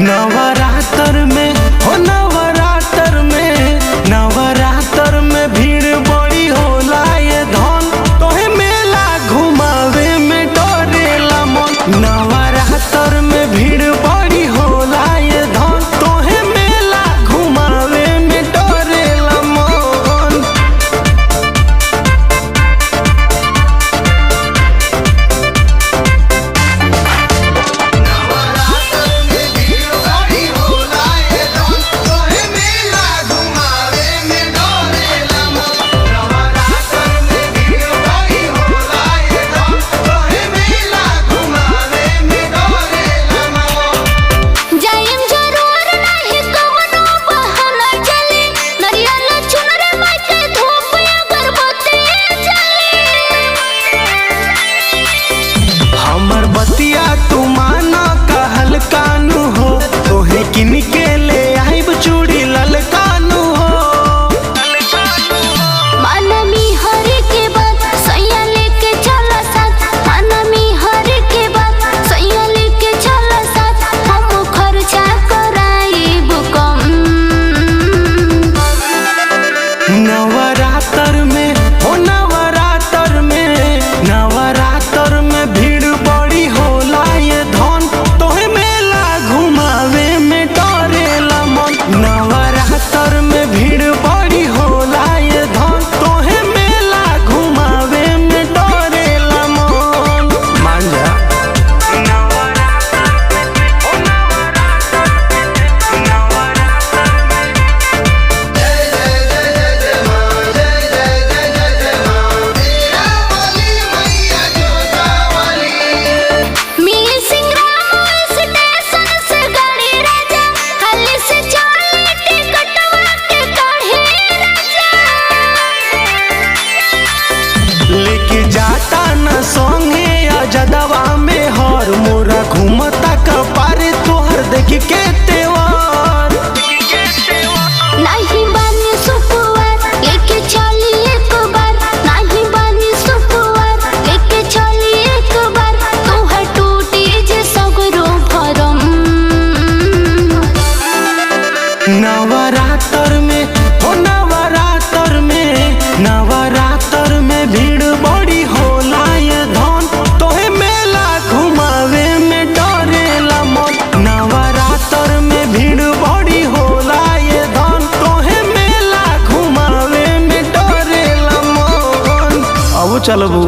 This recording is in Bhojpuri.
नवरात्र में हो नवरात्र में भीड़ बड़ी होला ये धन तोहे मेला घुमावे में डरेला मन। नवरात्र में भीड़ बड़ी होला ये धन तोहे मेला घुमावे में डरेला मन। किनके ले आइब चूड़ी ललकानु हो मानमी हरि के बात सैया लेके चला साथ। मानमी हरि के बात सैया लेके चला साथ। हम खर्चा कराइब कम। नवरात्र में हो नवरात्र में भीड़ बड़ी होला ये धन तोहे मेला घुमावे में नवरात्र में भीड़ बड़ी होला ये धन तोहे मेला घुमावे में डरेला मन। मान जा जाता न संगे अजदवा में हर मोरा घूमता कपारे तोहर देख के तेवर। नहीं बानी सुकुआर लेके चली एक बार। नहीं बानी सुकुआर लेके चली एक बार। तोहर टूटी जे सगरो भरम। नवरात्र में हो नवरात्र में भीड़ बड़ी होला ये धन तोहे मेला घुमावे में डरेला मन। नवरात्र में भीड़ बड़ी होला ये धन तोहे मेला घुमावे में डरेला मन। अब चलबू।